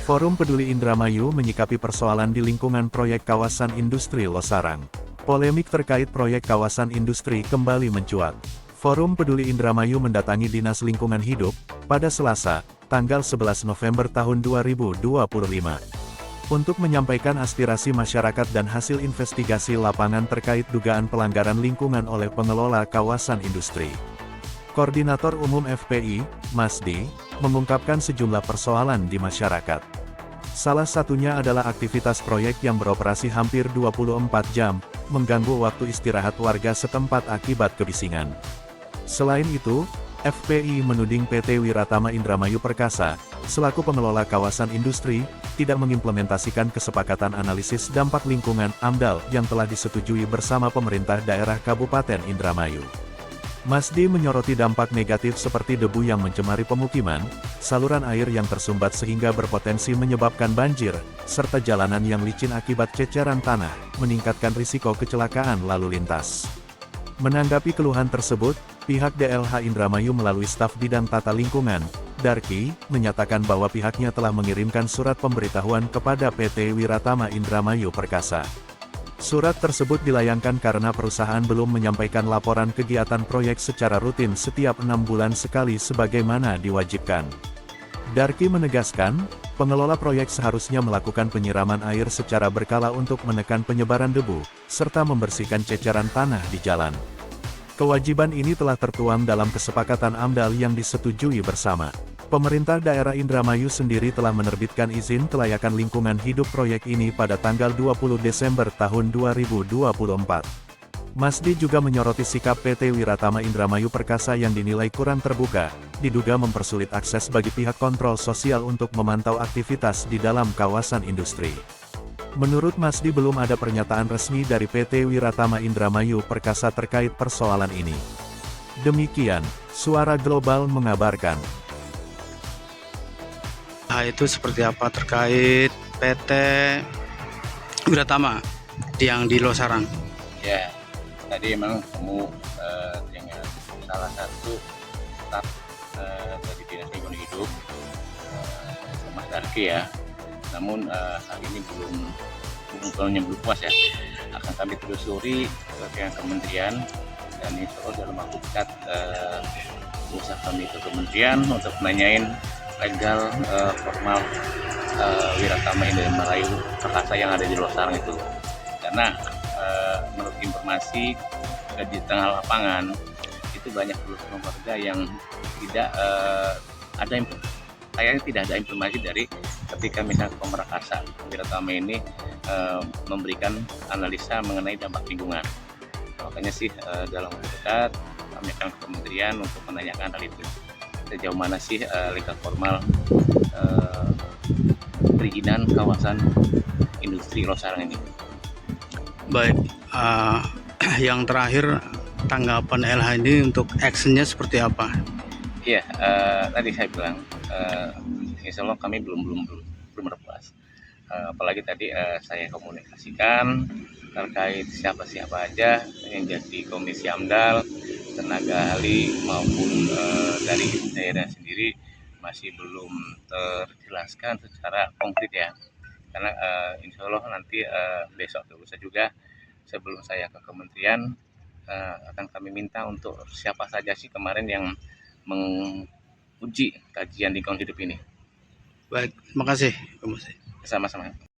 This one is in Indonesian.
Forum Peduli Indramayu menyikapi persoalan di lingkungan proyek kawasan industri Losarang. Polemik terkait proyek kawasan industri kembali mencuat. Forum Peduli Indramayu mendatangi Dinas Lingkungan Hidup pada Selasa, tanggal 11 November tahun 2025, untuk menyampaikan aspirasi masyarakat dan hasil investigasi lapangan terkait dugaan pelanggaran lingkungan oleh pengelola kawasan industri. Koordinator Umum FPI, Masdi, mengungkapkan sejumlah persoalan di masyarakat. Salah satunya adalah aktivitas proyek yang beroperasi hampir 24 jam, mengganggu waktu istirahat warga setempat akibat kebisingan. Selain itu, FPI menuding PT Wiratama Indramayu Perkasa, selaku pengelola kawasan industri, tidak mengimplementasikan kesepakatan analisis dampak lingkungan (AMDAL) yang telah disetujui bersama pemerintah daerah Kabupaten Indramayu. Masdi menyoroti dampak negatif seperti debu yang mencemari pemukiman, saluran air yang tersumbat sehingga berpotensi menyebabkan banjir, serta jalanan yang licin akibat ceceran tanah, meningkatkan risiko kecelakaan lalu lintas. Menanggapi keluhan tersebut, pihak DLH Indramayu melalui staf Bidang Tata Lingkungan, Darki, menyatakan bahwa pihaknya telah mengirimkan surat pemberitahuan kepada PT Wiratama Indramayu Perkasa. Surat tersebut dilayangkan karena perusahaan belum menyampaikan laporan kegiatan proyek secara rutin setiap 6 bulan sekali sebagaimana diwajibkan. Darki menegaskan, pengelola proyek seharusnya melakukan penyiraman air secara berkala untuk menekan penyebaran debu, serta membersihkan ceceran tanah di jalan. Kewajiban ini telah tertuang dalam kesepakatan AMDAL yang disetujui bersama. Pemerintah daerah Indramayu sendiri telah menerbitkan izin kelayakan lingkungan hidup proyek ini pada tanggal 20 Desember tahun 2024. Masdi juga menyoroti sikap PT Wiratama Indramayu Perkasa yang dinilai kurang terbuka, diduga mempersulit akses bagi pihak kontrol sosial untuk memantau aktivitas di dalam kawasan industri. Menurut Masdi belum ada pernyataan resmi dari PT Wiratama Indramayu Perkasa terkait persoalan ini. Demikian, Suara Global mengabarkan. Itu seperti apa terkait PT Wiratama yang di Losarang? Ya, tadi memang ketemu dengan salah satu staf dari Dinas Lingkungan Hidup, Mas Darki ya. Namun hal ini belum puas ya. Akan kami telusuri dengan kementerian dan insya Allah dalam waktu dekat usaha kami ke kementerian untuk menanyain legal formal Wiratama Indramayu Perkasa yang ada di Losarang itu, karena menurut informasi di tengah lapangan itu banyak warga yang tidak kayaknya tidak ada informasi dari ketika misalnya Pemerakasa Wiratama ini memberikan analisa mengenai dampak lingkungan. Makanya sih dalam waktu dekat kami akan ke kementerian untuk menanyakan hal itu. Sejauh mana sih legal formal perizinan kawasan industri Losarang ini. Baik, yang terakhir tanggapan LH ini untuk actionnya seperti apa? Iya, tadi saya bilang insya Allah kami belum berpuas. Apalagi tadi saya komunikasikan terkait siapa aja yang jadi komisi AMDAL, tenaga ahli maupun dari daerah sendiri masih belum terjelaskan secara konkret ya, karena insya Allah nanti besok atau lusa juga sebelum saya ke kementerian akan kami minta untuk siapa saja sih kemarin yang menguji kajian lingkungan hidup ini. Baik, terima kasih. Sama-sama.